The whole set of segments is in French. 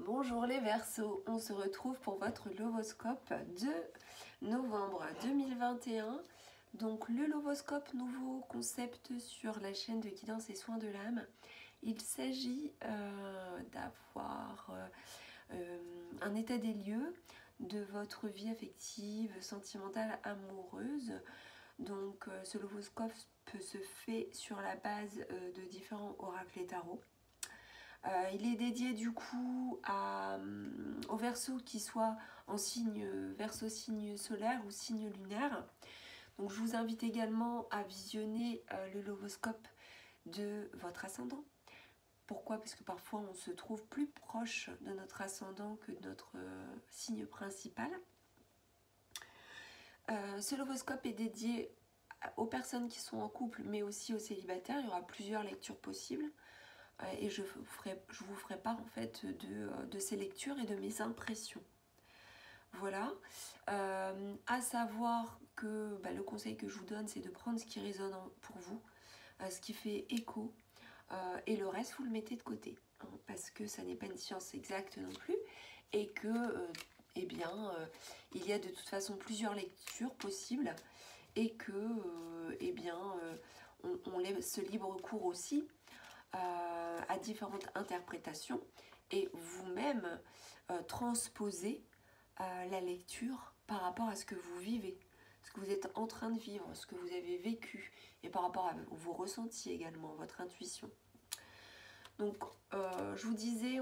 Bonjour les Verseaux, on se retrouve pour votre Lovoscope de novembre 2021. Donc le Lovoscope, nouveau concept sur la chaîne de guidance et soins de l'âme. Il s'agit d'avoir un état des lieux de votre vie affective, sentimentale, amoureuse. Donc ce Lovoscope se fait sur la base de différents oracles et tarots. Il est dédié du coup aux Verseaux qui soient en signe Verseau, signe solaire ou signe lunaire. Donc je vous invite également à visionner le Lovoscope de votre ascendant. Pourquoi? Parce que parfois on se trouve plus proche de notre ascendant que de notre signe principal. Ce Lovoscope est dédié aux personnes qui sont en couple mais aussi aux célibataires. Il y aura plusieurs lectures possibles. Et je vous ferai part en fait de ces lectures et de mes impressions. Voilà. À savoir que le conseil que je vous donne, c'est de prendre ce qui résonne pour vous, ce qui fait écho, et le reste, vous le mettez de côté. Hein, parce que ça n'est pas une science exacte non plus, et que, il y a de toute façon plusieurs lectures possibles, et que, on laisse ce libre cours aussi à différentes interprétations et vous-même transposer la lecture par rapport à ce que vous vivez, ce que vous êtes en train de vivre, ce que vous avez vécu et par rapport à vos ressentis également, votre intuition. Donc je vous disais,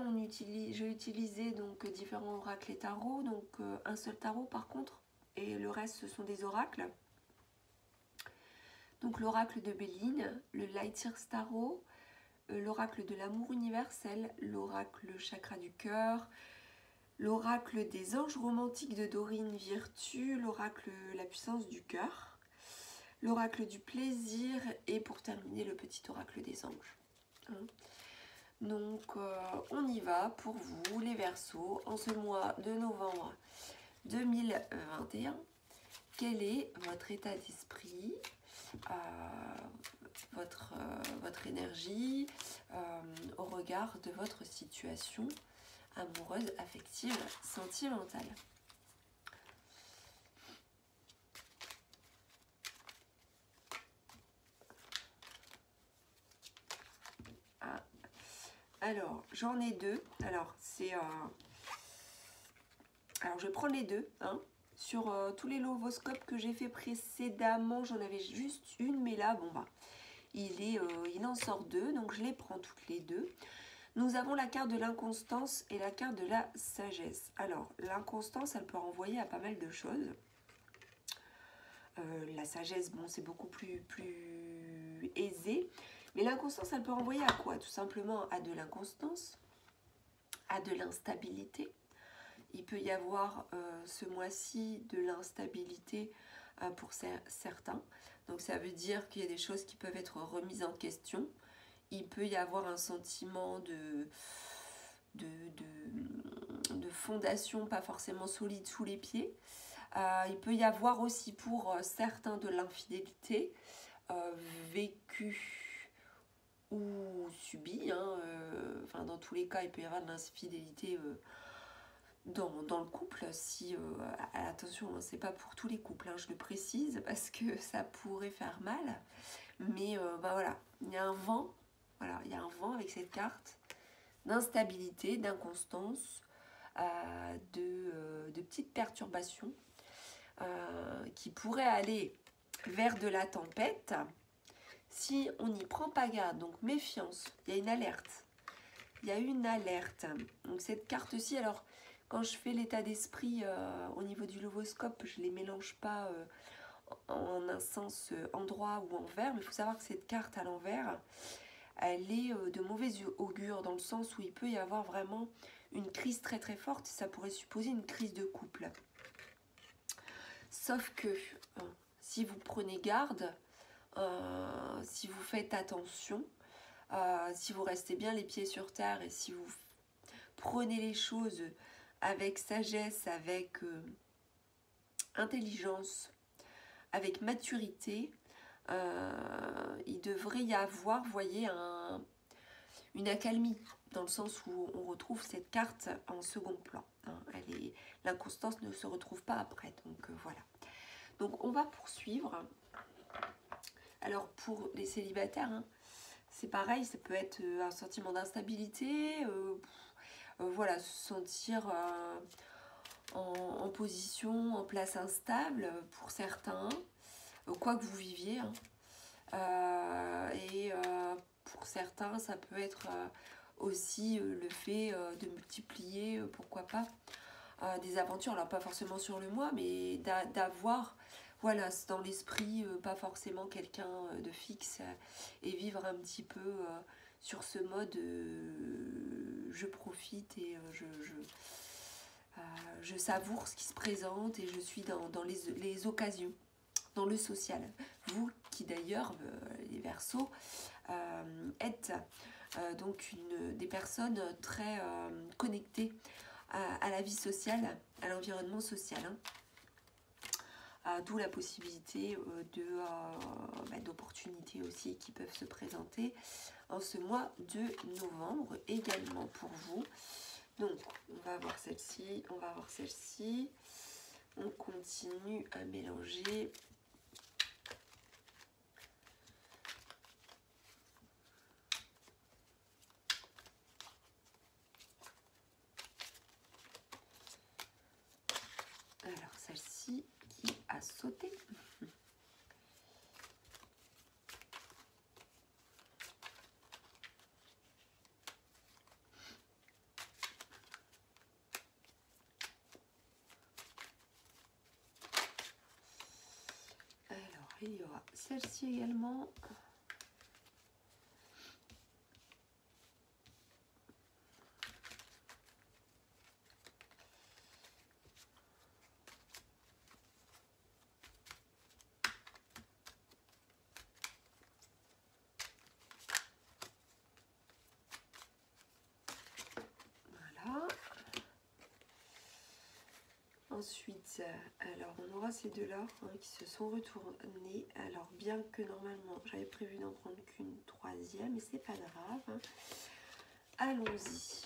j'ai utilisé donc différents oracles et tarots, donc un seul tarot par contre, et le reste ce sont des oracles. Donc l'oracle de Béline, le Light-Years Tarot, l'oracle de l'amour universel, l'oracle chakra du cœur, l'oracle des anges romantiques de Dorine Virtue, l'oracle la puissance du cœur, l'oracle du plaisir et pour terminer le petit oracle des anges. Donc on y va pour vous les Verseaux en ce mois de novembre 2021. Quel est votre état d'esprit, votre énergie au regard de votre situation amoureuse, affective, sentimentale? Alors, j'en ai deux. Alors, alors, je prends les deux. Hein. Sur tous les Lovoscopes que j'ai fait précédemment, j'en avais juste une, mais là, il en sort deux, donc je les prends toutes les deux. Nous avons la carte de l'inconstance et la carte de la sagesse. Alors, l'inconstance, elle peut renvoyer à pas mal de choses. La sagesse, bon, c'est beaucoup plus aisé. Mais l'inconstance, elle peut renvoyer à quoi? Tout simplement à de l'inconstance, à de l'instabilité. Il peut y avoir ce mois-ci de l'instabilité pour certains. Donc ça veut dire qu'il y a des choses qui peuvent être remises en question. Il peut y avoir un sentiment de fondation pas forcément solide sous les pieds. Il peut y avoir aussi pour certains de l'infidélité vécue ou subie. Dans tous les cas, il peut y avoir de l'infidélité dans le couple. Si attention, hein, c'est pas pour tous les couples, hein, je le précise parce que ça pourrait faire mal. Mais voilà, il y a un vent. Voilà, il y a un vent avec cette carte d'instabilité, d'inconstance, de petites perturbations qui pourraient aller vers de la tempête si on n'y prend pas garde. Donc méfiance, il y a une alerte. Il y a une alerte. Donc cette carte-ci, alors quand je fais l'état d'esprit au niveau du Lovoscope, je ne les mélange pas en un sens endroit ou envers, mais il faut savoir que cette carte à l'envers, elle est de mauvais augure dans le sens où il peut y avoir vraiment une crise très très forte. Ça pourrait supposer une crise de couple. Sauf que si vous prenez garde, si vous faites attention, si vous restez bien les pieds sur terre et si vous prenez les choses avec sagesse, avec intelligence, avec maturité, il devrait y avoir, vous voyez, une accalmie dans le sens où on retrouve cette carte en second plan. Hein. L'inconstance ne se retrouve pas après, donc voilà. Donc on va poursuivre. Alors pour les célibataires, hein, c'est pareil, ça peut être un sentiment d'instabilité, voilà, se sentir en position, en place instable pour certains, quoi que vous viviez. Hein. Pour certains, ça peut être aussi le fait de multiplier, pourquoi pas, des aventures. Alors pas forcément sur le mois, mais d'avoir, voilà, dans l'esprit, pas forcément quelqu'un de fixe et vivre un petit peu sur ce mode je profite et je savoure ce qui se présente et je suis dans les occasions, dans le social. Vous qui d'ailleurs, les Verseaux, êtes donc des personnes très connectées à la vie sociale, à l'environnement social. Hein. D'où la possibilité d'opportunités aussi qui peuvent se présenter en ce mois de novembre également pour vous. Donc, on va voir celle-ci, on va voir celle-ci. On continue à mélanger. Alors, celle-ci qui a sauté. Il y aura celle-ci également. Voilà. Ensuite, alors on aura ces deux-là qui se sont retournés. Alors bien que normalement j'avais prévu d'en prendre qu'une troisième, mais c'est pas grave. Hein. Allons-y.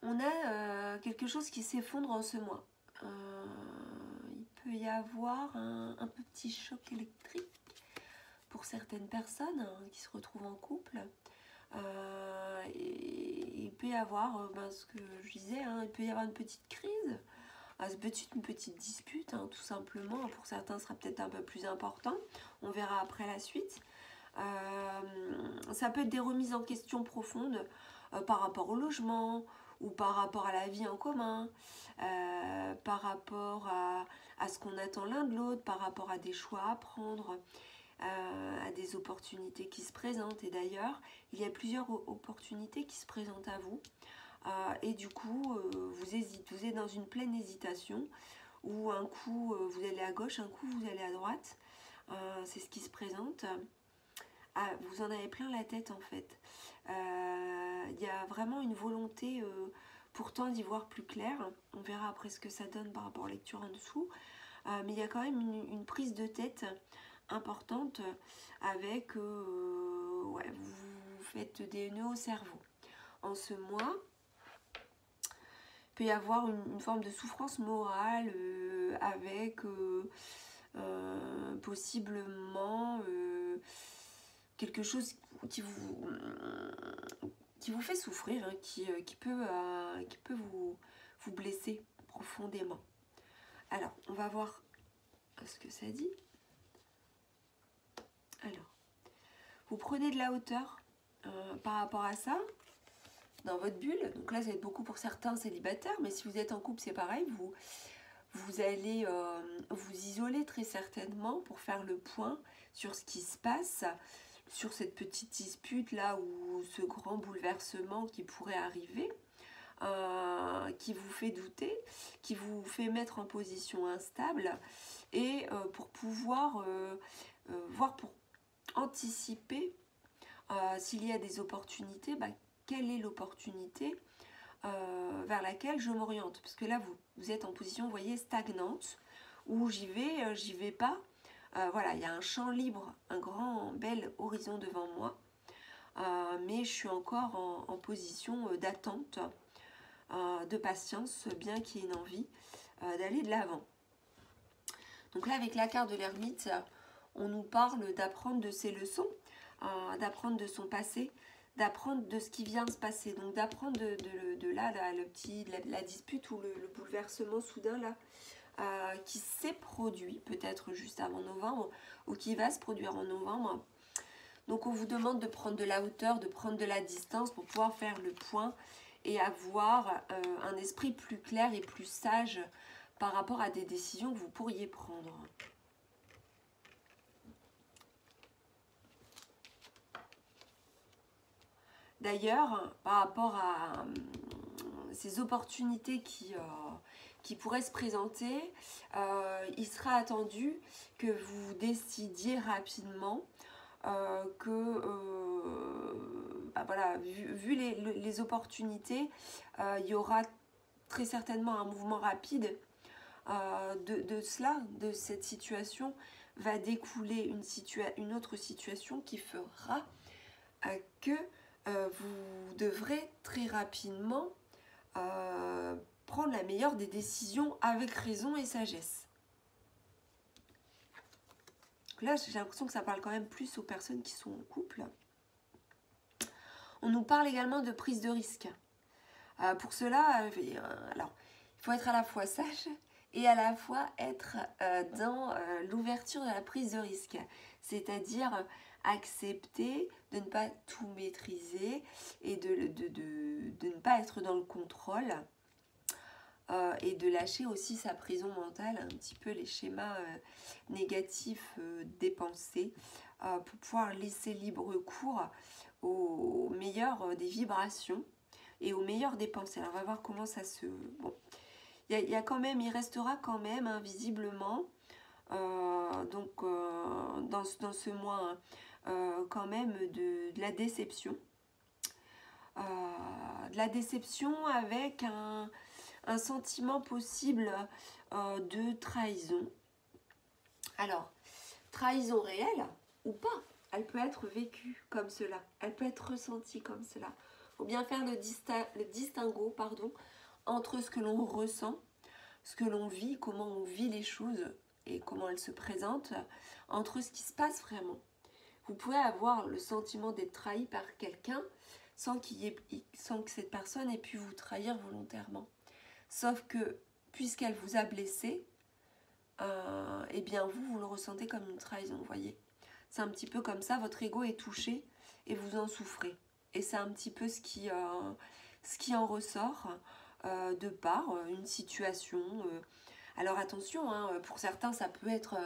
On a quelque chose qui s'effondre en ce mois. Il peut y avoir un petit choc électrique pour certaines personnes qui se retrouvent en couple. Et il peut y avoir, ce que je disais, il peut y avoir une petite crise, une petite dispute, tout simplement. Pour certains, ce sera peut-être un peu plus important. On verra après la suite. Ça peut être des remises en question profondes par rapport au logement, ou par rapport à la vie en commun, par rapport à ce qu'on attend l'un de l'autre, par rapport à des choix à prendre, à des opportunités qui se présentent. Et d'ailleurs, il y a plusieurs opportunités qui se présentent à vous. Et du coup, vous êtes dans une pleine hésitation, où un coup, vous allez à gauche, un coup, vous allez à droite. C'est ce qui se présente. Vous en avez plein la tête en fait. Il y a vraiment une volonté pourtant d'y voir plus clair. On verra après ce que ça donne par rapport aux lectures en dessous. Mais il y a quand même une prise de tête importante avec vous faites des nœuds au cerveau. En ce mois, il peut y avoir une forme de souffrance morale avec possiblement quelque chose qui vous fait souffrir, qui peut vous blesser profondément. Alors, on va voir ce que ça dit. Alors, vous prenez de la hauteur par rapport à ça, dans votre bulle. Donc là, ça va être beaucoup pour certains célibataires, mais si vous êtes en couple, c'est pareil. Vous allez vous isoler très certainement pour faire le point sur ce qui se passe, sur cette petite dispute là ou ce grand bouleversement qui pourrait arriver, qui vous fait douter, qui vous fait mettre en position instable, et pour pouvoir voir anticiper s'il y a des opportunités, quelle est l'opportunité vers laquelle je m'oriente. Parce que là, vous êtes en position, vous voyez, stagnante, où j'y vais pas. Voilà, il y a un champ libre, un grand, bel horizon devant moi. Mais je suis encore en position d'attente, de patience, bien qu'il y ait une envie d'aller de l'avant. Donc là, avec la carte de l'ermite, on nous parle d'apprendre de ses leçons, d'apprendre de son passé, d'apprendre de ce qui vient de se passer. Donc d'apprendre de la dispute ou le bouleversement soudain là, qui s'est produit peut-être juste avant novembre ou qui va se produire en novembre. Donc on vous demande de prendre de la hauteur, de prendre de la distance pour pouvoir faire le point et avoir un esprit plus clair et plus sage par rapport à des décisions que vous pourriez prendre. D'ailleurs, par rapport à ces opportunités qui pourraient se présenter, il sera attendu que vous décidiez rapidement voilà, vu les opportunités, il y aura très certainement un mouvement rapide de cela, de cette situation, va découler une autre situation qui fera que vous devrez très rapidement prendre la meilleure des décisions avec raison et sagesse. Là, j'ai l'impression que ça parle quand même plus aux personnes qui sont en couple. On nous parle également de prise de risque. Pour cela, alors, il faut être à la fois sage et à la fois être dans l'ouverture de la prise de risque. C'est-à-dire accepter de ne pas tout maîtriser et de ne pas être dans le contrôle. Et de lâcher aussi sa prison mentale, un petit peu les schémas négatifs des pensées, pour pouvoir laisser libre cours au meilleur des vibrations et au meilleur des pensées. Alors on va voir comment ça se... Bon, il restera quand même, hein, visiblement, dans ce mois, quand même de la déception. De la déception avec un sentiment possible de trahison. Alors, trahison réelle ou pas, elle peut être vécue comme cela, elle peut être ressentie comme cela. Il faut bien faire le distinguo entre ce que l'on ressent, ce que l'on vit, comment on vit les choses et comment elles se présentent, entre ce qui se passe vraiment. Vous pouvez avoir le sentiment d'être trahi par quelqu'un sans que cette personne ait pu vous trahir volontairement. Sauf que, puisqu'elle vous a blessé, eh bien vous le ressentez comme une trahison, vous voyez. C'est un petit peu comme ça, votre ego est touché et vous en souffrez. Et c'est un petit peu ce qui en ressort de par une situation. Alors attention, hein, pour certains ça peut être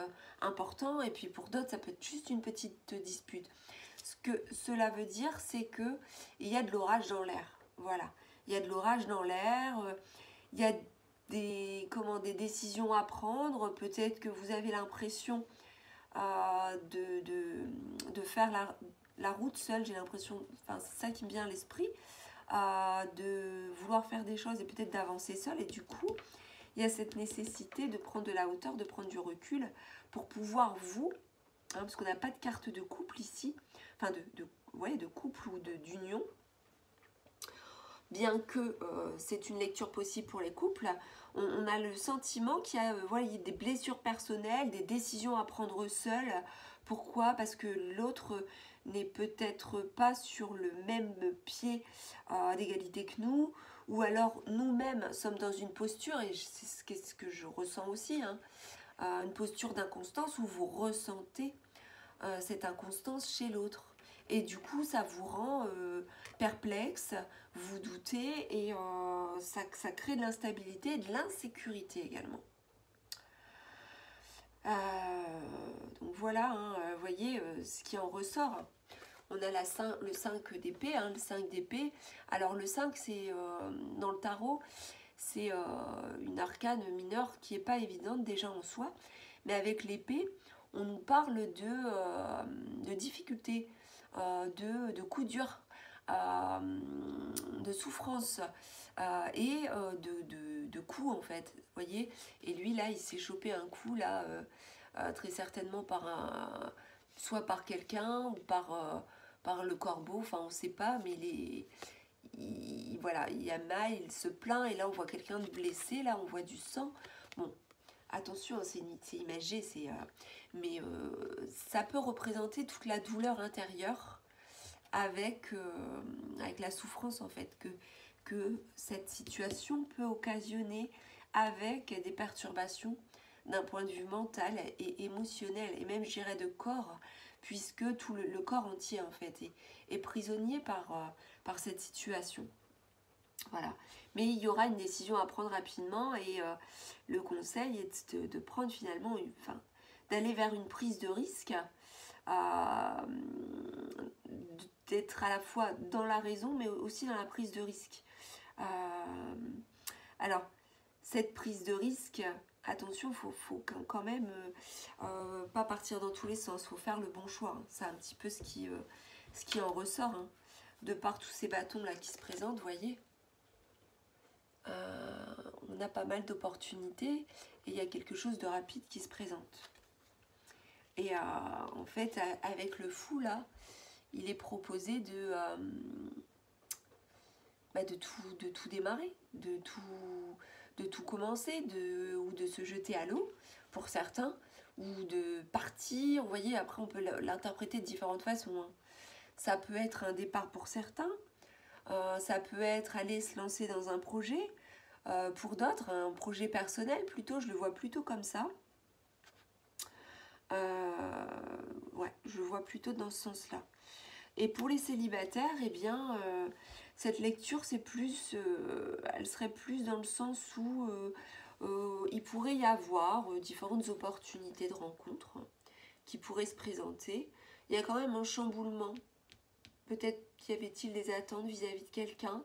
important et puis pour d'autres ça peut être juste une petite dispute. Ce que cela veut dire, c'est que il y a de l'orage dans l'air. Voilà, il y a de l'orage dans l'air. Il y a des décisions à prendre. Peut-être que vous avez l'impression de faire la route seule. J'ai l'impression, enfin c'est ça qui me vient à l'esprit, de vouloir faire des choses et peut-être d'avancer seul. Et du coup, il y a cette nécessité de prendre de la hauteur, de prendre du recul pour pouvoir parce qu'on n'a pas de carte de couple ici, enfin de couple ou d'union. Bien que c'est une lecture possible pour les couples, on a le sentiment qu'il y a des blessures personnelles, des décisions à prendre seul. Pourquoi? Parce que l'autre n'est peut-être pas sur le même pied d'égalité que nous, ou alors nous-mêmes sommes dans une posture, et c'est ce que je ressens aussi, hein, une posture d'inconstance où vous ressentez cette inconstance chez l'autre. Et du coup, ça vous rend perplexe, vous doutez, et ça crée de l'instabilité et de l'insécurité également. Donc voilà, hein, vous voyez ce qui en ressort. On a le 5 d'épée, hein, le 5 d'épée. Alors le 5, c'est dans le tarot, c'est une arcane mineure qui n'est pas évidente déjà en soi. Mais avec l'épée, on nous parle de difficultés, de coups durs, de souffrance et de coups en fait, vous voyez. Et lui là, il s'est chopé un coup là, très certainement soit par quelqu'un ou par le corbeau, enfin on sait pas, mais voilà, il a mal, il se plaint et là on voit quelqu'un de blessé, là on voit du sang. Bon, attention, c'est imagé, mais ça peut représenter toute la douleur intérieure avec la souffrance en fait que cette situation peut occasionner avec des perturbations d'un point de vue mental et émotionnel et même je dirais de corps, puisque tout le corps entier en fait est prisonnier par cette situation. Voilà. Mais il y aura une décision à prendre rapidement et le conseil est de prendre finalement, d'aller vers une prise de risque, d'être à la fois dans la raison mais aussi dans la prise de risque. Alors, cette prise de risque, attention, faut quand même pas partir dans tous les sens, faut faire le bon choix. Hein. C'est un petit peu ce qui en ressort, hein, de par tous ces bâtons là qui se présentent, vous voyez. On a pas mal d'opportunités et il y a quelque chose de rapide qui se présente. Et en fait, avec le fou là, il est proposé de tout démarrer, de tout commencer, ou de se jeter à l'eau pour certains, ou de partir. Vous voyez, après on peut l'interpréter de différentes façons. Hein. Ça peut être un départ pour certains, ça peut être aller se lancer dans un projet, pour d'autres, un projet personnel plutôt, je le vois plutôt comme ça. Ouais, je le vois plutôt dans ce sens-là. Et pour les célibataires, eh bien, cette lecture, c'est plus, elle serait plus dans le sens où il pourrait y avoir différentes opportunités de rencontres qui pourraient se présenter. Il y a quand même un chamboulement. Peut-être y avait-il des attentes vis-à-vis de quelqu'un,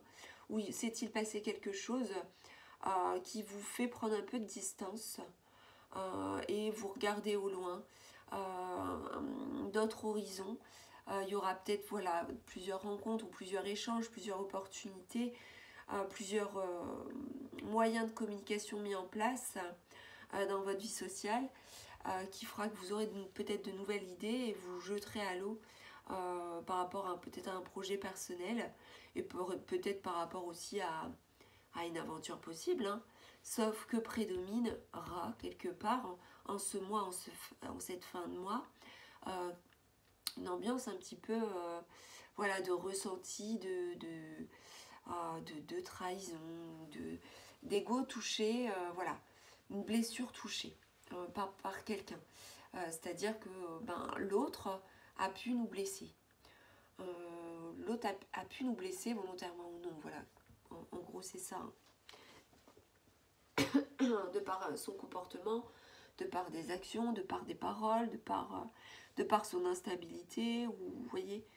ou s'est-il passé quelque chose qui vous fait prendre un peu de distance et vous regardez au loin d'autres horizons. Il y aura peut-être plusieurs rencontres ou plusieurs échanges, plusieurs opportunités, plusieurs moyens de communication mis en place dans votre vie sociale qui fera que vous aurez peut-être de nouvelles idées et vous jeterez à l'eau par rapport peut-être à un projet personnel et peut-être par rapport aussi à une aventure possible, hein. Sauf que prédominera quelque part en ce mois, en cette fin de mois, une ambiance un petit peu de ressenti, de trahison, d'ego touché, une blessure touchée par quelqu'un. C'est-à-dire que l'autre a pu nous blesser. L'autre a pu nous blesser volontairement ou non, voilà. En gros, c'est ça. De par son comportement, de par des actions, de par des paroles, de par son instabilité, ou vous voyez,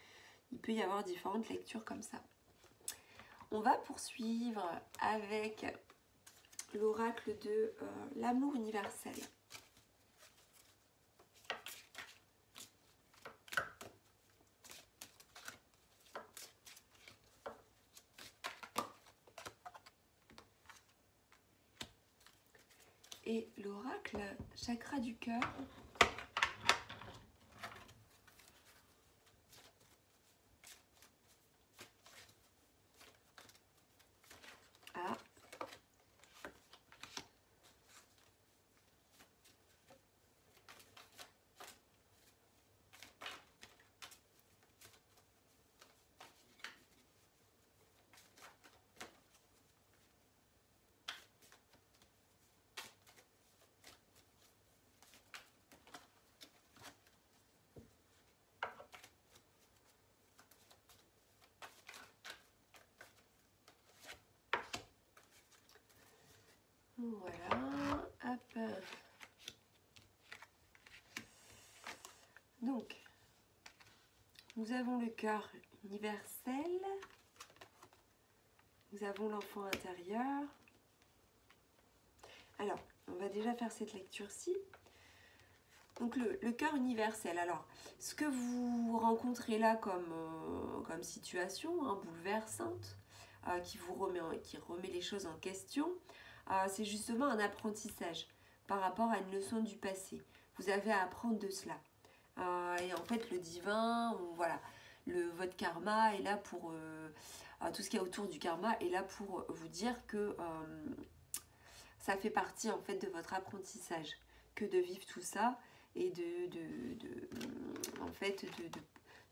il peut y avoir différentes lectures comme ça. On va poursuivre avec l'oracle de l'amour universel. Et l'oracle chakra du cœur. Ah. Voilà, hop. Donc, nous avons le cœur universel, nous avons l'enfant intérieur. Alors, on va déjà faire cette lecture-ci. Donc le cœur universel. Alors, ce que vous rencontrez là comme situation bouleversante, qui remet les choses en question, c'est justement un apprentissage par rapport à une leçon du passé. Vous avez à apprendre de cela. Et en fait, le divin, voilà, votre karma est là pour... tout ce qui est autour du karma est là pour vous dire que ça fait partie en fait de votre apprentissage, que de vivre tout ça et de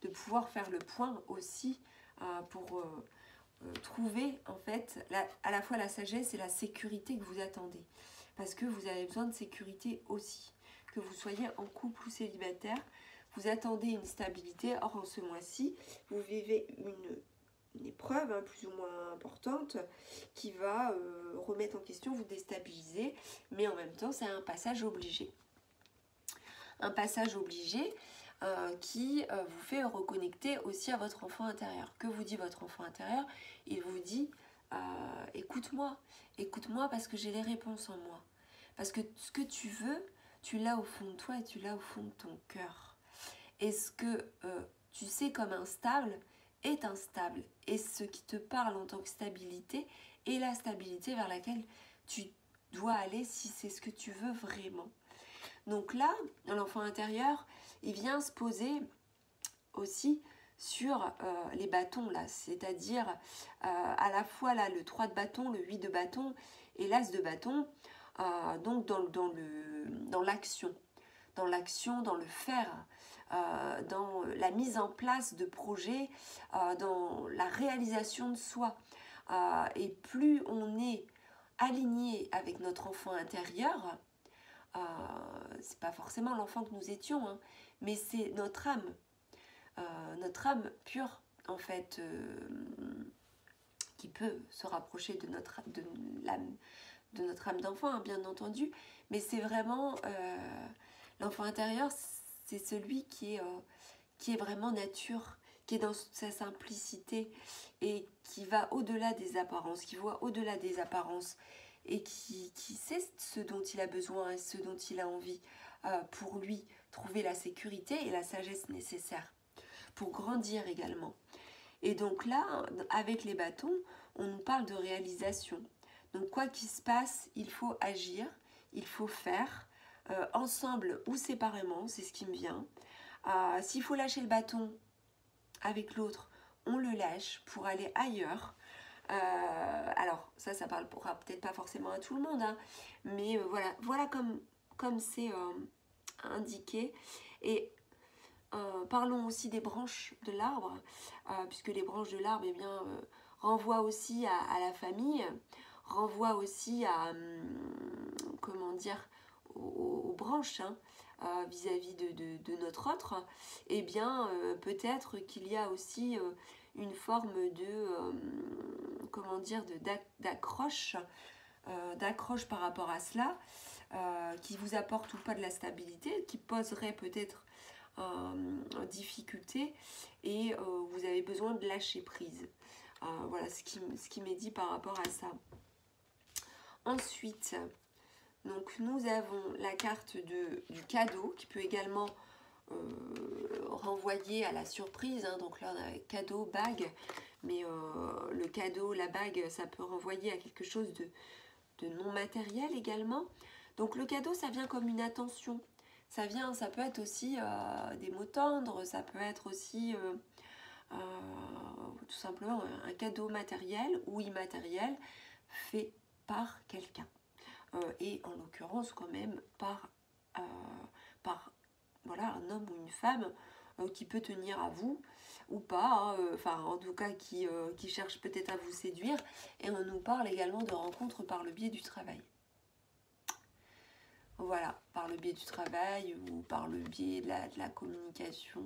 pouvoir faire le point aussi pour trouver en fait à la fois la sagesse et la sécurité que vous attendez. Parce que vous avez besoin de sécurité aussi. Que vous soyez en couple ou célibataire, vous attendez une stabilité. Or, en ce mois-ci, vous vivez une épreuve plus ou moins importante qui va remettre en question, vous déstabiliser. Mais en même temps, c'est un passage obligé. Un passage obligé qui vous fait reconnecter aussi à votre enfant intérieur. Que vous dit votre enfant intérieur? Il vous dit écoute-moi parce que j'ai les réponses en moi. Parce que ce que tu veux, tu l'as au fond de toi et tu l'as au fond de ton cœur. Et ce que tu sais comme instable est instable. Et ce qui te parle en tant que stabilité est la stabilité vers laquelle tu dois aller si c'est ce que tu veux vraiment. Donc là, l'enfant intérieur, il vient se poser aussi sur les bâtons là, c'est-à-dire à la fois là le 3 de bâton, le 8 de bâton et l'as de bâton, donc dans l'action, dans le faire, dans la mise en place de projets, dans la réalisation de soi. Et plus on est aligné avec notre enfant intérieur, c'est pas forcément l'enfant que nous étions, hein, mais c'est notre âme pure en fait, qui peut se rapprocher de notre âme d'enfant, hein, bien entendu, mais c'est vraiment l'enfant intérieur, c'est celui qui est vraiment nature, qui est dans sa simplicité et qui va au-delà des apparences, qui voit au-delà des apparences et qui sait ce dont il a besoin et ce dont il a envie pour lui trouver la sécurité et la sagesse nécessaires pour grandir également. Et donc là, avec les bâtons, on nous parle de réalisation. Donc quoi qu'il se passe, il faut agir, il faut faire, ensemble ou séparément, c'est ce qui me vient. S'il faut lâcher le bâton avec l'autre, on le lâche pour aller ailleurs. Alors ça parlera peut-être pas forcément à tout le monde, hein, mais voilà comme c'est indiqué. Et parlons aussi des branches de l'arbre, puisque les branches de l'arbre renvoient aussi à la famille, renvoient aussi à aux branches, hein, vis-à-vis de notre autre. Et bien peut-être qu'il y a aussi une forme d'accroche par rapport à cela, qui vous apporte ou pas de la stabilité, qui poserait peut-être en difficulté, et vous avez besoin de lâcher prise. Voilà ce qui m'est dit par rapport à ça. Ensuite, donc nous avons la carte du cadeau qui peut également renvoyer à la surprise, hein. Donc là on a cadeau, bague, mais le cadeau, la bague, ça peut renvoyer à quelque chose de non matériel également. Donc le cadeau, ça vient comme une attention. Ça peut être aussi des mots tendres, ça peut être aussi tout simplement un cadeau matériel ou immatériel fait par quelqu'un. Et en l'occurrence quand même par voilà, un homme ou une femme qui peut tenir à vous ou pas, hein, en tout cas qui cherche peut-être à vous séduire. Et on nous parle également de rencontres par le biais du travail. Voilà, par le biais du travail ou par le biais de la communication,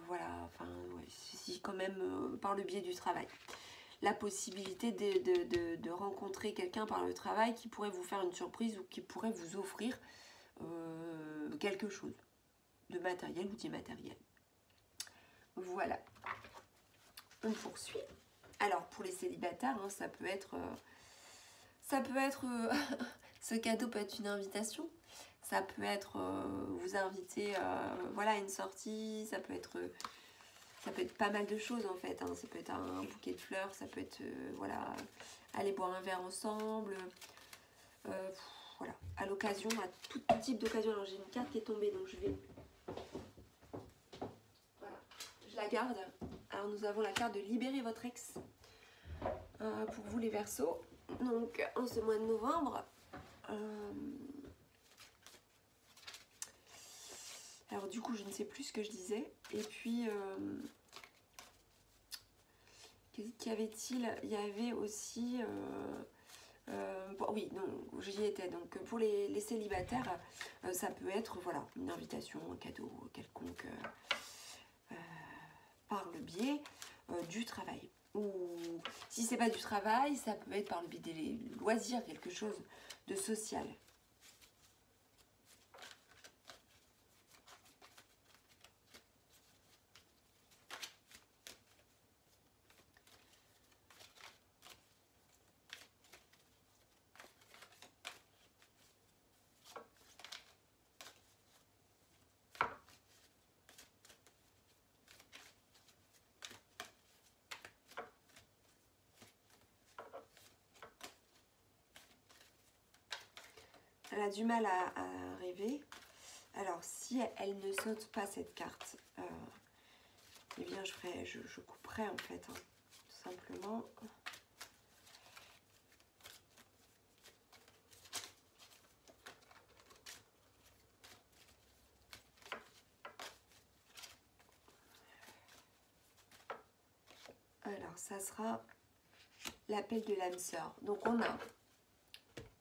voilà, enfin, ouais, si quand même par le biais du travail. La possibilité de rencontrer quelqu'un par le travail qui pourrait vous faire une surprise ou qui pourrait vous offrir quelque chose de matériel ou d'immatériel. Voilà. On poursuit. Alors pour les célibataires, hein, ça peut être ce cadeau peut être une invitation, Ça peut être vous inviter voilà, à une sortie, ça peut être pas mal de choses en fait. Hein. Ça peut être un bouquet de fleurs, ça peut être voilà, aller boire un verre ensemble. Voilà, à l'occasion, à tout type d'occasion. Alors j'ai une carte qui est tombée, donc je vais... Voilà, je la garde. Alors nous avons la carte de libérer votre ex. Pour vous les Verseaux. Donc en ce mois de novembre... alors du coup, je ne sais plus ce que je disais. Et puis... qu'y avait-il? Il y avait aussi... bon, oui, non, j'y étais. Donc pour les célibataires, ça peut être voilà, une invitation, un cadeau quelconque par le biais du travail. Ou si c'est pas du travail, ça peut être par le biais des loisirs, quelque chose de social. Elle a du mal à rêver. Alors, si elle ne saute pas cette carte, eh bien, je couperai en fait, hein, tout simplement. Alors, ça sera l'appel de l'âme sœur. Donc, on a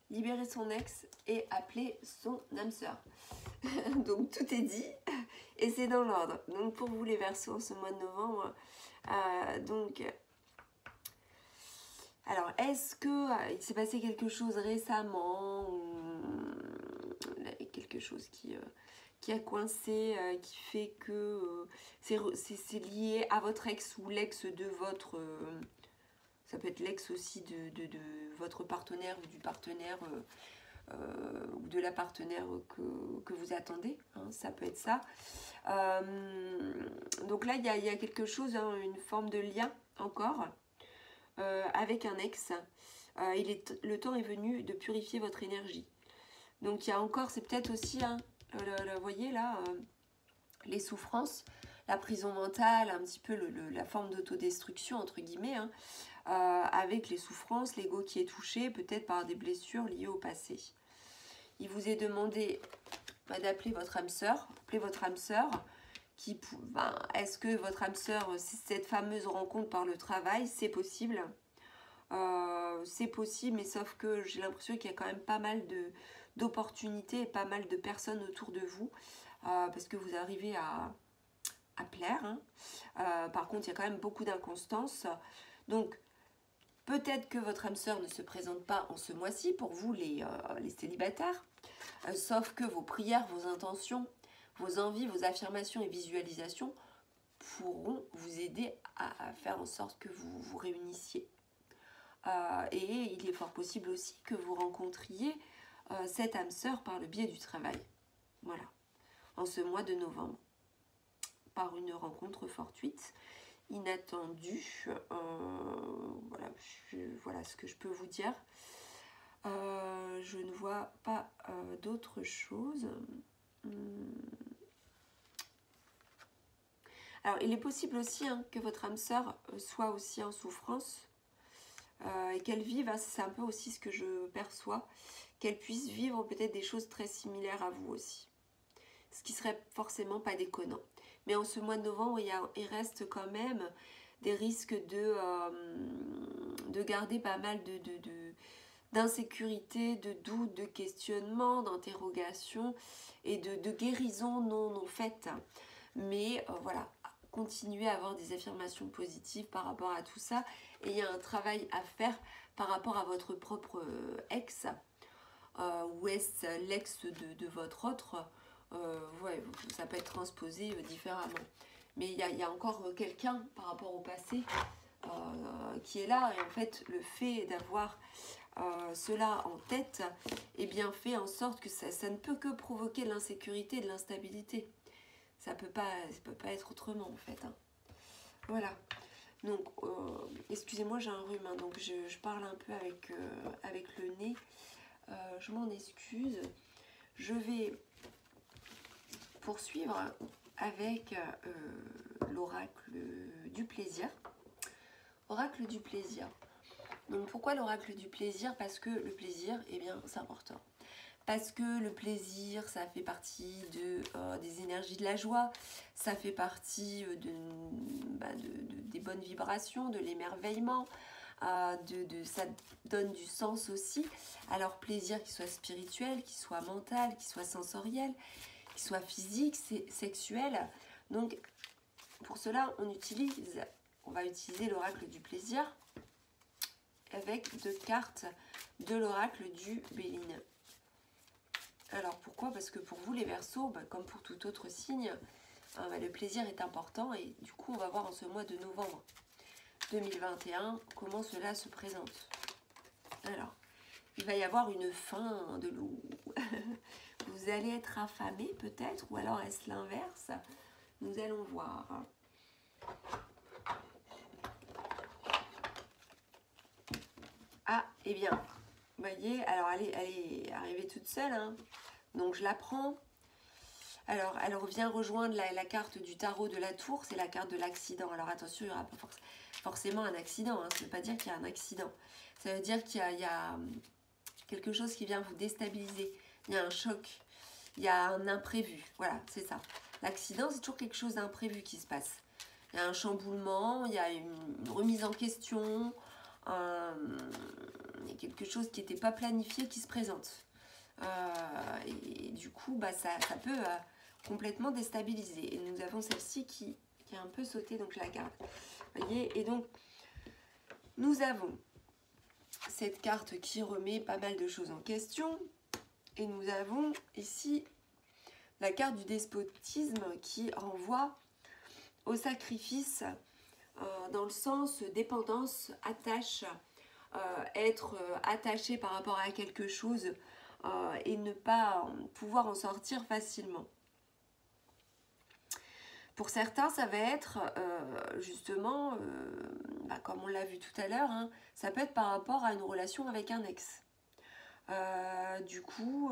libérer son ex et appeler son âme sœur. Donc tout est dit et c'est dans l'ordre. Donc pour vous les Verseaux, ce mois de novembre, alors est-ce que il s'est passé quelque chose récemment ou quelque chose qui a coincé, qui fait que c'est lié à votre ex ou l'ex de votre... ça peut être l'ex aussi de votre partenaire ou du partenaire ou de la partenaire que vous attendez, hein, ça peut être ça. Donc là, il y a quelque chose, hein, une forme de lien encore avec un ex. Le temps est venu de purifier votre énergie. Donc il y a encore, c'est peut-être aussi, hein, vous voyez là, les souffrances, la prison mentale, un petit peu la forme d'autodestruction, entre guillemets, hein, avec les souffrances, l'ego qui est touché, peut-être par des blessures liées au passé. Il vous est demandé d'appeler votre âme sœur. Appelez votre âme sœur. Est-ce que votre âme sœur, cette fameuse rencontre par le travail, c'est possible? C'est possible, mais sauf que j'ai l'impression qu'il y a quand même pas mal d'opportunités et pas mal de personnes autour de vous, parce que vous arrivez à plaire. Hein. Par contre, il y a quand même beaucoup d'inconstance. Donc, peut-être que votre âme sœur ne se présente pas en ce mois-ci pour vous les célibataires, sauf que vos prières, vos intentions, vos envies, vos affirmations et visualisations pourront vous aider à faire en sorte que vous vous réunissiez. Et il est fort possible aussi que vous rencontriez cette âme sœur par le biais du travail. Voilà, en ce mois de novembre, par une rencontre fortuite, inattendue. Voilà ce que je peux vous dire. Je ne vois pas d'autre chose. Alors, il est possible aussi hein, que votre âme sœur soit aussi en souffrance et qu'elle vive, hein, c'est un peu aussi ce que je perçois, qu'elle puisse vivre peut-être des choses très similaires à vous aussi. Ce qui serait forcément pas déconnant. Mais en ce mois de novembre, il reste quand même des risques de garder pas mal d'insécurité, de doutes, de questionnements, d'interrogations et de guérisons non faites. Mais voilà, continuez à avoir des affirmations positives par rapport à tout ça. Et il y a un travail à faire par rapport à votre propre ex. Ou est-ce l'ex de votre autre? Ouais, ça peut être transposé différemment. Mais il y a encore quelqu'un par rapport au passé qui est là. Et en fait, le fait d'avoir cela en tête, eh bien fait en sorte que ça ne peut que provoquer de l'insécurité et de l'instabilité. Ça peut pas être autrement en fait. Hein. Voilà. Donc, excusez-moi, j'ai un rhume, hein, donc je parle un peu avec le nez. Je m'en excuse. Je vais poursuivre avec l'oracle du plaisir. Oracle du plaisir. Donc, pourquoi l'oracle du plaisir? Parce que le plaisir, eh bien, c'est important. Parce que le plaisir, ça fait partie des énergies de la joie, ça fait partie des bonnes vibrations, de l'émerveillement, ça donne du sens aussi. Alors plaisir qui soit spirituel, qui soit mental, qui soit sensoriel, qui soit physique, sexuel. Donc pour cela, on va utiliser l'oracle du plaisir avec 2 cartes de l'oracle du Béline. Alors pourquoi? Parce que pour vous les Verseaux, comme pour tout autre signe, le plaisir est important et du coup on va voir en ce mois de novembre 2021 comment cela se présente. Alors, il va y avoir une faim de loup. Vous allez être affamé peut-être, ou alors est-ce l'inverse? Nous allons voir. Ah, eh bien, vous voyez, alors elle est arrivée toute seule, hein. Donc je la prends. Alors elle revient rejoindre la carte du tarot de la tour, c'est la carte de l'accident. Alors attention, il n'y aura pas forcément un accident, hein. Ça ne veut pas dire qu'il y a un accident. Ça veut dire qu'il y a quelque chose qui vient vous déstabiliser. Il y a un choc, il y a un imprévu. Voilà, c'est ça. L'accident, c'est toujours quelque chose d'imprévu qui se passe. Il y a un chamboulement, il y a une remise en question, il y a quelque chose qui n'était pas planifié qui se présente. Et du coup, ça peut complètement déstabiliser. Et nous avons celle-ci qui a un peu sauté, donc je la garde. Vous voyez, et donc, nous avons cette carte qui remet pas mal de choses en question. Et nous avons ici la carte du despotisme qui renvoie au sacrifice dans le sens dépendance, attache, être attaché par rapport à quelque chose et ne pas pouvoir en sortir facilement. Pour certains, ça va être justement, comme on l'a vu tout à l'heure, hein, ça peut être par rapport à une relation avec un ex. Du coup,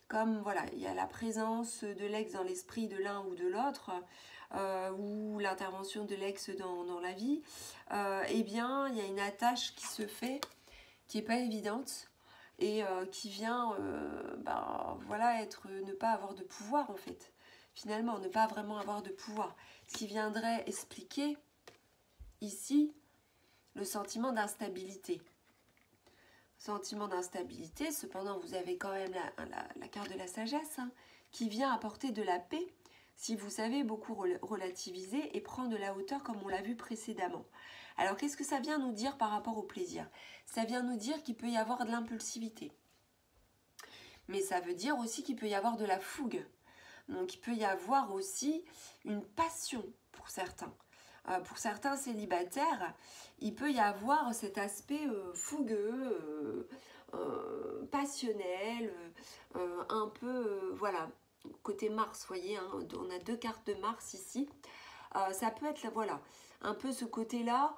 comme voilà, il y a la présence de l'ex dans l'esprit de l'un ou de l'autre, ou l'intervention de l'ex dans la vie, eh bien, il y a une attache qui se fait, qui n'est pas évidente, et qui vient, voilà, ne pas avoir de pouvoir en fait. Finalement, ne pas vraiment avoir de pouvoir. Ce qui viendrait expliquer ici le sentiment d'instabilité. Sentiment d'instabilité, cependant vous avez quand même la carte de la sagesse, hein, qui vient apporter de la paix si vous savez beaucoup relativiser et prendre de la hauteur comme on l'a vu précédemment. Alors qu'est-ce que ça vient nous dire par rapport au plaisir? Ça vient nous dire qu'il peut y avoir de l'impulsivité. Mais ça veut dire aussi qu'il peut y avoir de la fougue. Donc il peut y avoir aussi une passion pour certains. Pour certains célibataires, il peut y avoir cet aspect fougueux, passionnel, un peu, voilà, côté Mars, vous voyez, hein, on a 2 cartes de Mars ici. Ça peut être, voilà, un peu ce côté-là,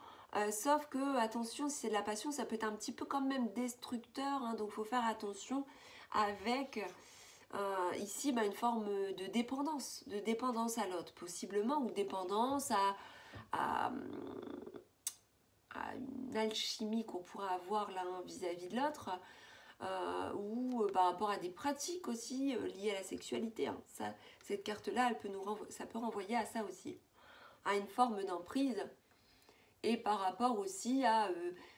sauf que, attention, si c'est de la passion, ça peut être un petit peu quand même destructeur, hein, donc il faut faire attention avec... ici, une forme de dépendance à l'autre, possiblement, ou dépendance à une alchimie qu'on pourrait avoir l'un vis-à-vis de l'autre, ou par rapport à des pratiques aussi liées à la sexualité. Hein. Cette carte-là, ça peut renvoyer à ça aussi, à une forme d'emprise, et par rapport aussi à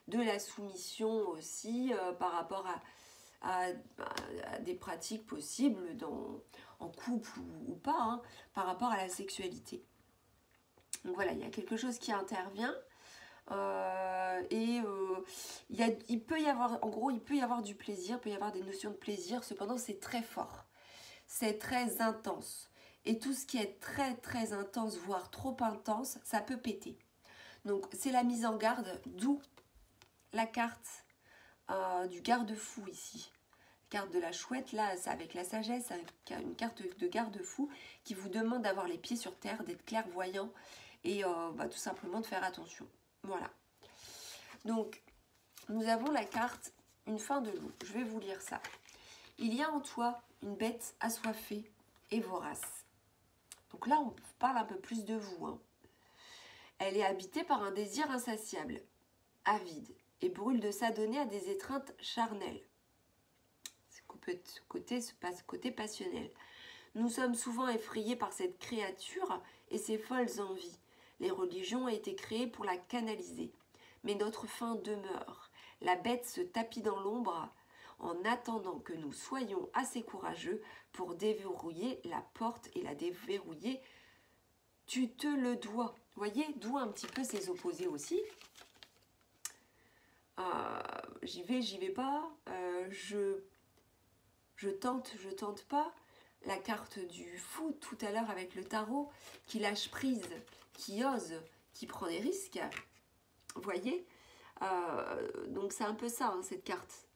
de la soumission aussi, par rapport à des pratiques possibles en couple ou pas, hein, par rapport à la sexualité. Donc voilà, il y a quelque chose qui intervient il peut y avoir, en gros, il peut y avoir du plaisir, il peut y avoir des notions de plaisir, cependant c'est très fort, c'est très intense. Et tout ce qui est très très intense, voire trop intense, ça peut péter. Donc c'est la mise en garde, d'où la carte du garde-fou ici. Carte de la chouette, là, c'est avec la sagesse, une carte de garde-fou qui vous demande d'avoir les pieds sur terre, d'être clairvoyant et tout simplement de faire attention. Voilà. Donc, nous avons la carte une fin de loup. Je vais vous lire ça. Il y a en toi une bête assoiffée et vorace. Donc là, on parle un peu plus de vous. Hein. Elle est habitée par un désir insatiable, avide, et brûle de s'adonner à des étreintes charnelles. Ce côté passionnel. Nous sommes souvent effrayés par cette créature et ses folles envies. Les religions ont été créées pour la canaliser. Mais notre fin demeure. La bête se tapit dans l'ombre en attendant que nous soyons assez courageux pour déverrouiller la porte et la déverrouiller. Tu te le dois. Voyez, d'où un petit peu ces opposés aussi. J'y vais pas. Je tente pas. La carte du fou tout à l'heure avec le tarot, qui lâche prise, qui ose, qui prend des risques. Vous voyez, donc c'est un peu ça, hein, cette carte.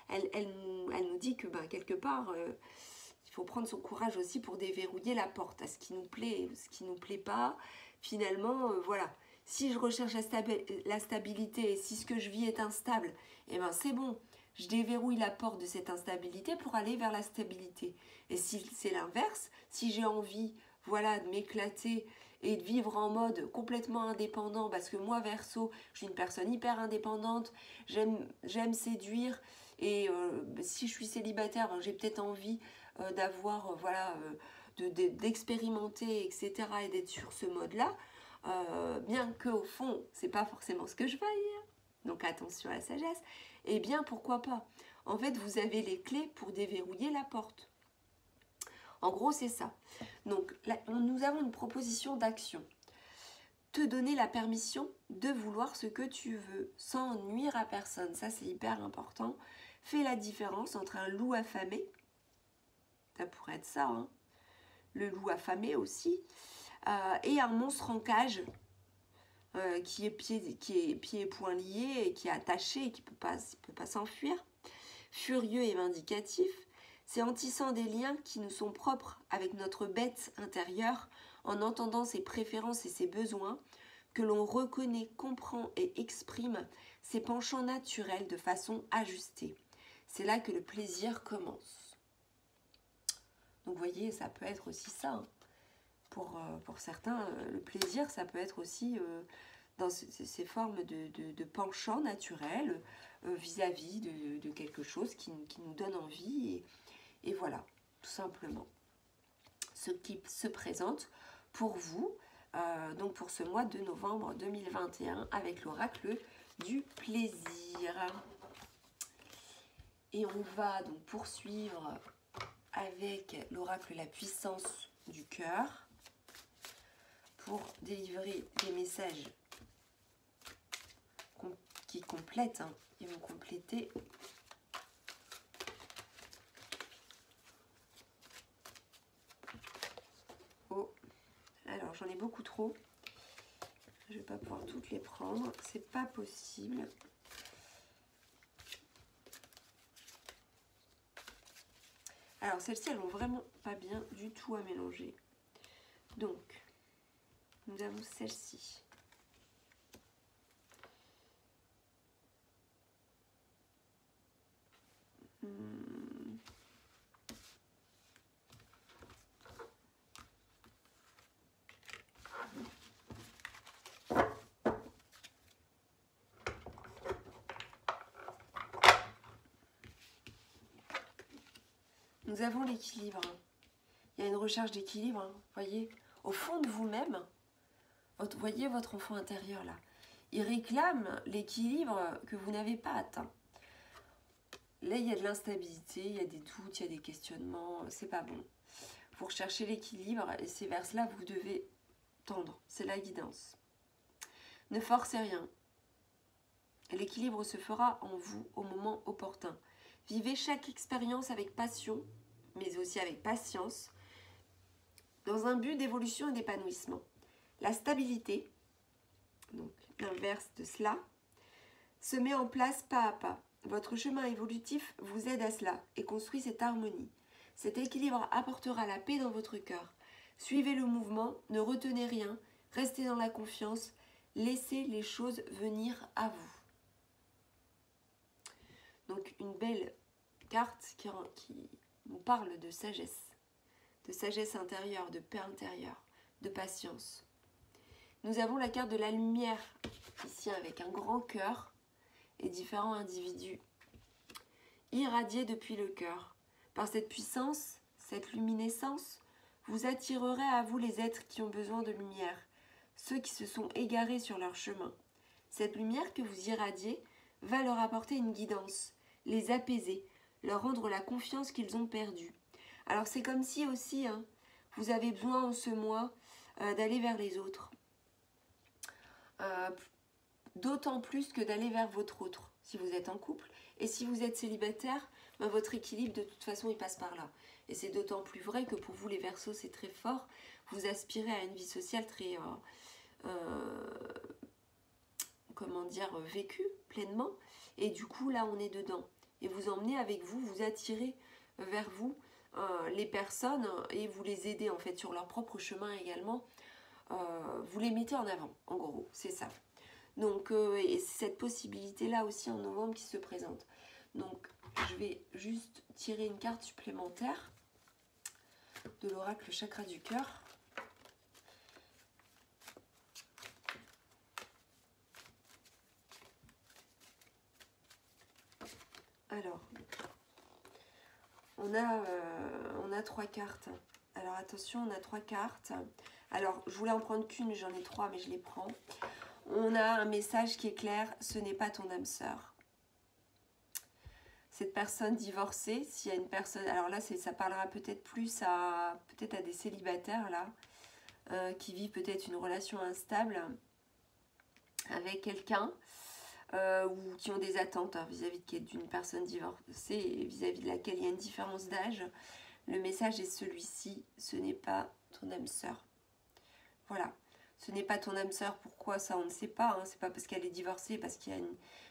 Elle nous dit que quelque part, il faut prendre son courage aussi pour déverrouiller la porte à ce qui nous plaît, ce qui nous plaît pas. Finalement, voilà. Si je recherche la stabilité et si ce que je vis est instable, eh ben c'est bon. Je déverrouille la porte de cette instabilité pour aller vers la stabilité. Et si c'est l'inverse, si j'ai envie, voilà, de m'éclater et de vivre en mode complètement indépendant, parce que moi, Verseau, je suis une personne hyper indépendante, j'aime séduire, et si je suis célibataire, j'ai peut-être envie d'avoir, d'expérimenter, etc., et d'être sur ce mode-là, bien qu'au fond, c'est pas forcément ce que je veuille, donc attention à la sagesse, eh bien, pourquoi pas? En fait, vous avez les clés pour déverrouiller la porte. En gros, c'est ça. Donc, là, nous avons une proposition d'action. Te donner la permission de vouloir ce que tu veux, sans nuire à personne. Ça, c'est hyper important. Fais la différence entre un loup affamé, ça pourrait être ça, hein, le loup affamé aussi, et un monstre en cage, qui est pieds et poings liés et qui est attaché et qui peut pas s'enfuir. Furieux et vindicatif, c'est en tissant des liens qui nous sont propres avec notre bête intérieure, en entendant ses préférences et ses besoins, que l'on reconnaît, comprend et exprime ses penchants naturels de façon ajustée. C'est là que le plaisir commence. Donc vous voyez, ça peut être aussi ça, hein. Pour certains, le plaisir, ça peut être aussi dans ces formes de penchant naturel vis-à-vis de quelque chose qui nous donne envie. Et voilà, tout simplement. Ce qui se présente pour vous, donc pour ce mois de novembre 2021, avec l'oracle du plaisir. Et on va donc poursuivre avec l'oracle la puissance du cœur, pour délivrer des messages qui complètent, hein. Ils vont compléter. Oh, alors j'en ai beaucoup trop. Je vais pas pouvoir toutes les prendre, c'est pas possible. Alors celles-ci, elles vont vraiment pas bien du tout à mélanger. Donc, nous avons celle-ci. Nous avons l'équilibre. Il y a une recherche d'équilibre, hein. Voyez, au fond de vous-même, voyez votre enfant intérieur là. Il réclame l'équilibre que vous n'avez pas atteint. Là, il y a de l'instabilité, il y a des doutes, il y a des questionnements, c'est pas bon. Vous recherchez l'équilibre et c'est vers cela que vous devez tendre. C'est la guidance. Ne forcez rien. L'équilibre se fera en vous au moment opportun. Vivez chaque expérience avec passion, mais aussi avec patience, dans un but d'évolution et d'épanouissement. La stabilité, donc l'inverse de cela, se met en place pas à pas. votre chemin évolutif vous aide à cela et construit cette harmonie. Cet équilibre apportera la paix dans votre cœur. Suivez le mouvement, ne retenez rien, restez dans la confiance, laissez les choses venir à vous. Donc une belle carte qui nous parle de sagesse intérieure, de paix intérieure, de patience. Nous avons la carte de la lumière, ici avec un grand cœur et différents individus irradiés depuis le cœur. Par cette puissance, cette luminescence, vous attirerez à vous les êtres qui ont besoin de lumière, ceux qui se sont égarés sur leur chemin. Cette lumière que vous irradiez va leur apporter une guidance, les apaiser, leur rendre la confiance qu'ils ont perdue. Alors c'est comme si aussi, vous avez besoin en ce mois d'aller vers les autres. D'autant plus que d'aller vers votre autre, si vous êtes en couple. Et si vous êtes célibataire, votre équilibre de toute façon il passe par là. Et c'est d'autant plus vrai que pour vous les Verseaux c'est très fort. Vous aspirez à une vie sociale très, vécue pleinement. Et du coup là on est dedans. Et vous emmenez avec vous, vous attirez vers vous les personnes et vous les aidez en fait sur leur propre chemin également. Vous les mettez en avant, en gros, c'est ça. Donc, et c'est cette possibilité-là aussi en novembre qui se présente. Donc, je vais juste tirer une carte supplémentaire de l'oracle chakra du cœur. Alors, on a 3 cartes. Alors, attention, on a 3 cartes. Alors, je voulais en prendre qu'une, j'en ai 3, mais je les prends. On a un message qui est clair, ce n'est pas ton âme sœur. Cette personne divorcée, s'il y a une personne... Alors là, ça parlera peut-être plus à des célibataires, là, qui vivent peut-être une relation instable avec quelqu'un, ou qui ont des attentes vis-à-vis d'une personne divorcée, vis-à-vis de laquelle il y a une différence d'âge. Le message est celui-ci, ce n'est pas ton âme sœur. Voilà. Ce n'est pas ton âme sœur, pourquoi ça on ne sait pas, c'est pas parce qu'elle est divorcée, parce qu'il y a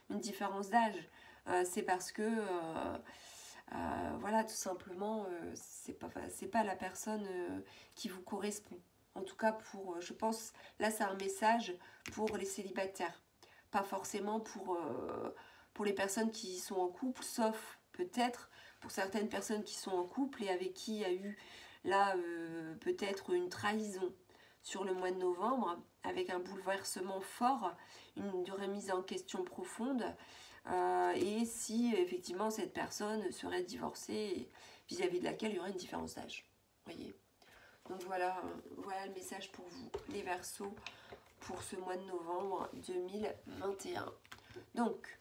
une différence d'âge, c'est parce que, voilà, tout simplement, c'est pas la personne qui vous correspond. En tout cas, je pense, là c'est un message pour les célibataires, pas forcément pour les personnes qui sont en couple, sauf peut-être pour certaines personnes qui sont en couple et avec qui il y a eu, là, peut-être une trahison sur le mois de novembre, avec un bouleversement fort, une remise en question profonde, et si effectivement cette personne serait divorcée vis-à-vis de laquelle il y aurait une différence d'âge. Voyez. Donc voilà le message pour vous, les Verseaux, pour ce mois de novembre 2021. Donc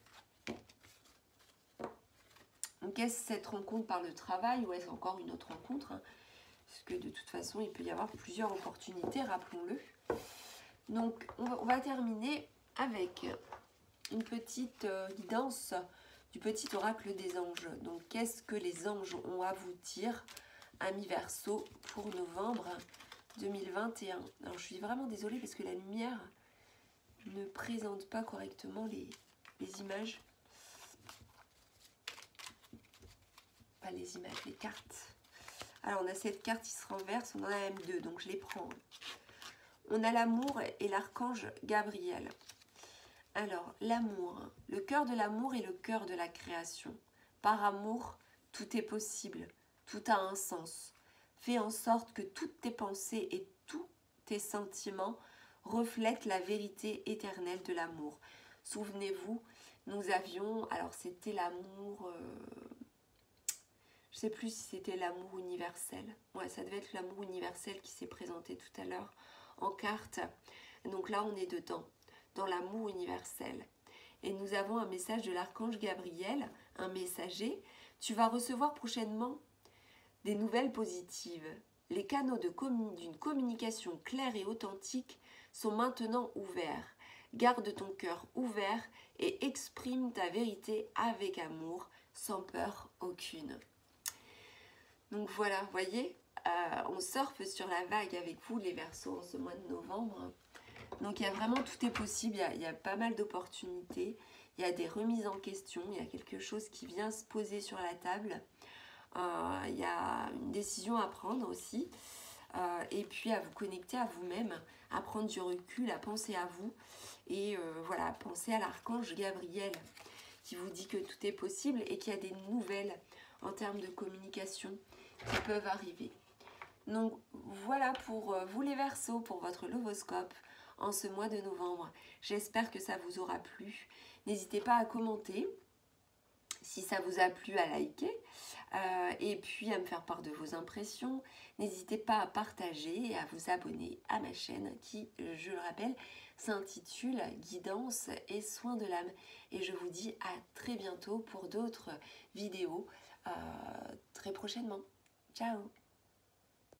est-ce cette rencontre par le travail ou est-ce encore une autre rencontre, parce que de toute façon, il peut y avoir plusieurs opportunités, rappelons-le. Donc, on va terminer avec une petite guidance du petit oracle des anges. Donc, qu'est-ce que les anges ont à vous dire, amis Verseaux, pour novembre 2021? Alors, je suis vraiment désolée parce que la lumière ne présente pas correctement les images. Pas les images, les cartes. Alors, on a cette carte qui se renverse, on en a même 2, donc je les prends. On a l'amour et l'archange Gabriel. Alors, l'amour. Le cœur de l'amour est le cœur de la création. Par amour, tout est possible, tout a un sens. Fais en sorte que toutes tes pensées et tous tes sentiments reflètent la vérité éternelle de l'amour. Souvenez-vous, nous avions, alors c'était l'amour... je ne sais plus si c'était l'amour universel. Ouais, ça devait être l'amour universel qui s'est présenté tout à l'heure en carte. Donc là, on est dedans, dans l'amour universel. Et nous avons un message de l'archange Gabriel, un messager. Tu vas recevoir prochainement des nouvelles positives. Les canaux d'une communication claire et authentique sont maintenant ouverts. Garde ton cœur ouvert et exprime ta vérité avec amour, sans peur aucune. Donc voilà, vous voyez, on surfe sur la vague avec vous les Verseaux en ce mois de novembre. Donc il y a vraiment, tout est possible, il y a pas mal d'opportunités, il y a des remises en question, il y a quelque chose qui vient se poser sur la table, il y a une décision à prendre aussi, et puis à vous connecter à vous-même, à prendre du recul, à penser à vous, et voilà, penser à l'archange Gabriel qui vous dit que tout est possible et qu'il y a des nouvelles en termes de communication qui peuvent arriver. Donc voilà pour vous les Verseaux, pour votre lovoscope en ce mois de novembre. J'espère que ça vous aura plu. N'hésitez pas à commenter si ça vous a plu, à liker, et puis à me faire part de vos impressions. N'hésitez pas à partager et à vous abonner à ma chaîne qui, je le rappelle, s'intitule Guidance et soins de l'âme. Et je vous dis à très bientôt pour d'autres vidéos très prochainement. Ciao!